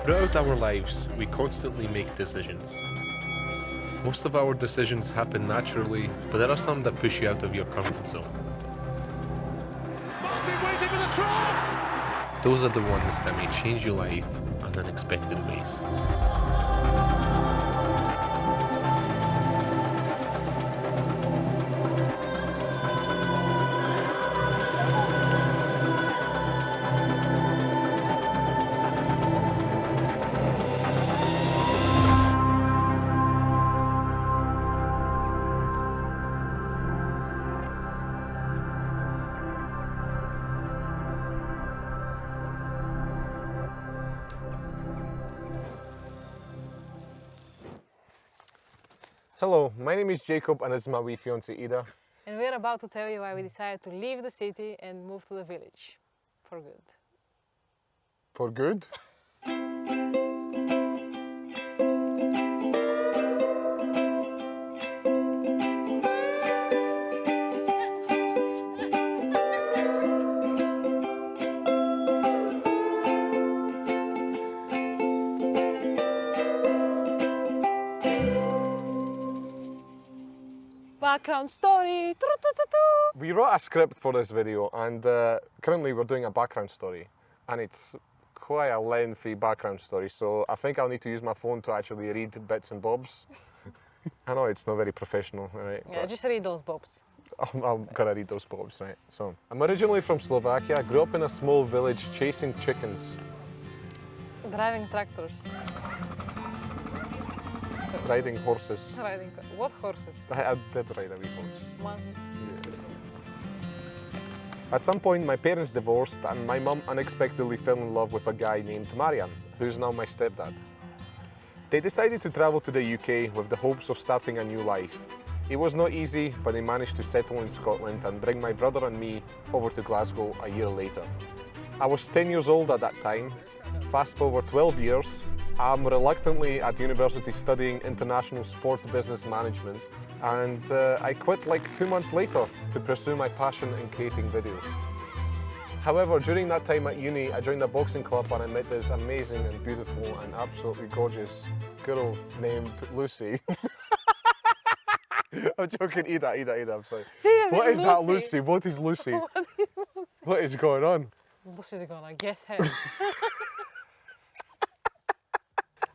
Throughout our lives, we constantly make decisions. Most of our decisions happen naturally, but there are some that push you out of your comfort zone. Martin waiting for the cross! Those are the ones that may change your life in unexpected ways. Hello, my name is Jacob and this is my wee fiancée Ida. And we're about to tell you why we decided to leave the city and move to the village. For good. For good? Background story! We wrote a script for this video and currently we're doing a background story and it's quite a lengthy background story, so I think I'll need to use my phone to actually read bits and bobs. I know it's not very professional, right? Yeah, just read those bobs. I'm gonna read those bobs, right? So, I'm originally from Slovakia, grew up in a small village chasing chickens, Driving tractors. riding horses. Riding... What horses? I did ride a wee horse. Monkeys. At some point, my parents divorced and my mum unexpectedly fell in love with a guy named Marian, who's now my stepdad. They decided to travel to the UK with the hopes of starting a new life. It was not easy, but they managed to settle in Scotland and bring my brother and me over to Glasgow a year later. I was 10 years old at that time. Fast forward 12 years, I'm reluctantly at university studying international sport business management, and I quit like 2 months later to pursue my passion in creating videos. However, during that time at uni, I joined a boxing club and I met this amazing and beautiful and absolutely gorgeous girl named Lucy. I'm joking, Ida, I'm sorry. Seriously, What is that, Lucy? What is Lucy? What is Lucy? What is going on? Lucy's gonna get her.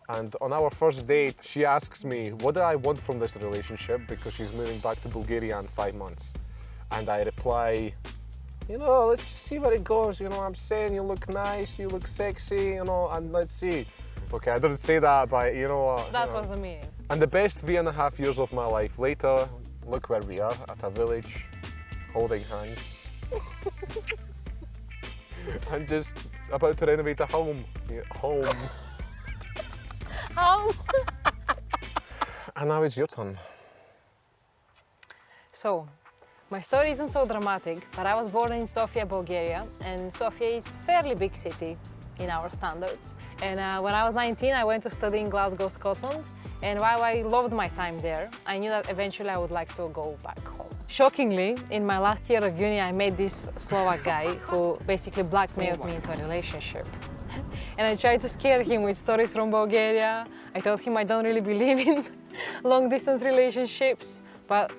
And on our first date, she asks me, what do I want from this relationship? Because she's moving back to Bulgaria in 5 months. And I reply, you know, let's just see where it goes. You know, I'm saying you look nice, you look sexy, you know, and let's see. Okay, I didn't say that, but you know what? That was the meaning. And the best 3.5 years of my life later, look where we are, at a village, holding hands. And just about to renovate a home. Yeah, home. And now it's your turn. So, my story isn't so dramatic, but I was born in Sofia, Bulgaria, and Sofia is a fairly big city in our standards. And when I was 19, I went to study in Glasgow, Scotland, and while I loved my time there, I knew that eventually I would like to go back home. Shockingly, in my last year of uni, I met this Slovak guy who basically blackmailed me into a relationship. And I tried to scare him with stories from Bulgaria. I told him I don't really believe in long-distance relationships, but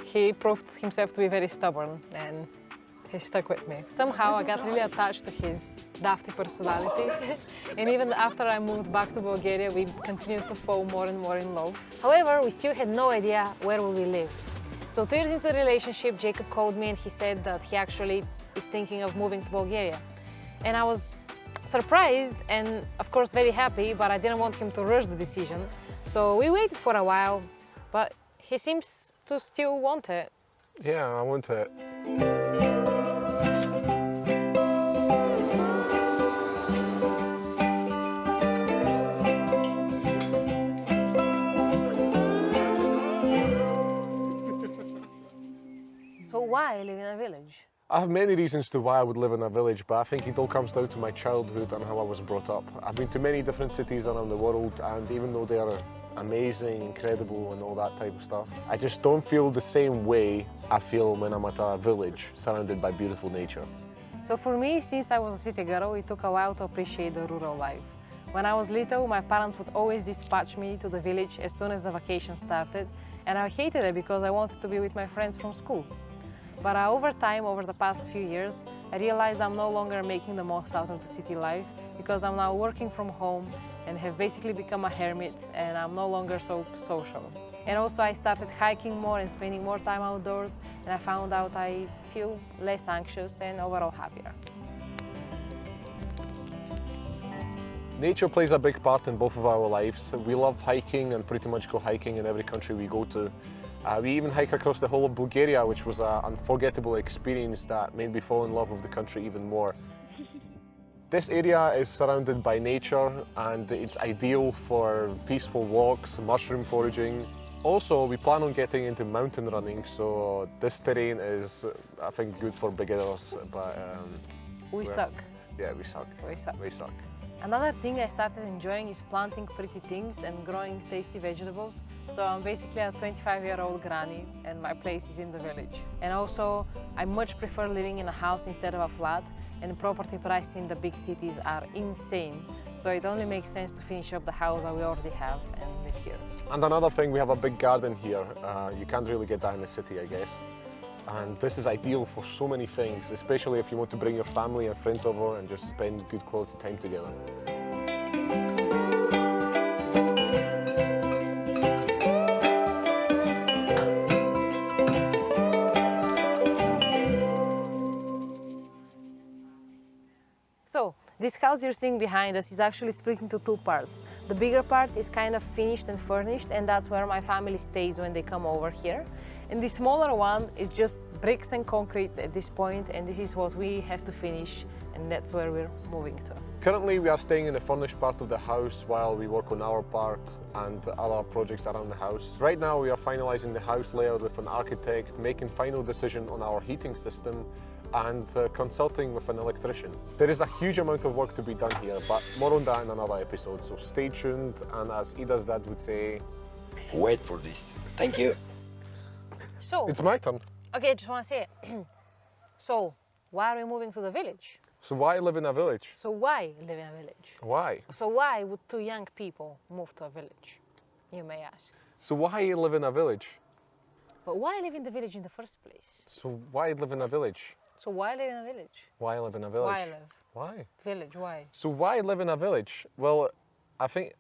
he proved himself to be very stubborn and he stuck with me. Somehow I got really attached to his dafty personality. And even after I moved back to Bulgaria, we continued to fall more and more in love. However, we still had no idea where we will live. So 2 years into the relationship, Jacob called me and he said that he actually is thinking of moving to Bulgaria. And I was surprised and of course very happy, but I didn't want him to rush the decision. So we waited for a while, but he seems to still want it. Yeah, I want it. So why live in a village? I have many reasons to why I would live in a village, but I think it all comes down to my childhood and how I was brought up. I've been to many different cities around the world, and even though they are amazing, incredible and all that type of stuff, I just don't feel the same way I feel when I'm at a village surrounded by beautiful nature. So for me, since I was a city girl, it took a while to appreciate the rural life. When I was little, my parents would always dispatch me to the village as soon as the vacation started, and I hated it because I wanted to be with my friends from school. But over time, over the past few years, I realized I'm no longer making the most out of the city life because I'm now working from home and have basically become a hermit, and I'm no longer so social. And also I started hiking more and spending more time outdoors, and I found out I feel less anxious and overall happier. Nature plays a big part in both of our lives. We love hiking and pretty much go hiking in every country we go to. We even hike across the whole of Bulgaria, which was an unforgettable experience that made me fall in love with the country even more. This area is surrounded by nature and it's ideal for peaceful walks, mushroom foraging. Also, we plan on getting into mountain running, so this terrain is, I think, good for beginners, but... We suck. Yeah, we suck. We suck. We suck. Another thing I started enjoying is planting pretty things and growing tasty vegetables. So I'm basically a 25-year-old granny and my place is in the village. And also, I much prefer living in a house instead of a flat, and property prices in the big cities are insane. So it only makes sense to finish up the house that we already have and live here. And another thing, we have a big garden here. You can't really get that in the city, I guess. And this is ideal for so many things, especially if you want to bring your family and friends over and just spend good quality time together. So, this house you're seeing behind us is actually split into two parts. The bigger part is kind of finished and furnished, and that's where my family stays when they come over here. And the smaller one is just bricks and concrete at this point, and this is what we have to finish, and that's where we're moving to. Currently, we are staying in the furnished part of the house while we work on our part and other projects around the house. Right now, we are finalizing the house layout with an architect, making final decision on our heating system, and consulting with an electrician. There is a huge amount of work to be done here, but more on that in another episode, so stay tuned, and as Ida's dad would say... Wait for this. Thank you. So, It's my turn. okay, I just want to say it. So, why are we moving to the village? So why live in a village? So why live in a village? Why? So why would two young people move to a village, you may ask? So why live in a village? But why live in the village in the first place? So why live in a village? So why live in a village? Why live in a village? Why live? Why? Village, why? So why live in a village? Well, I think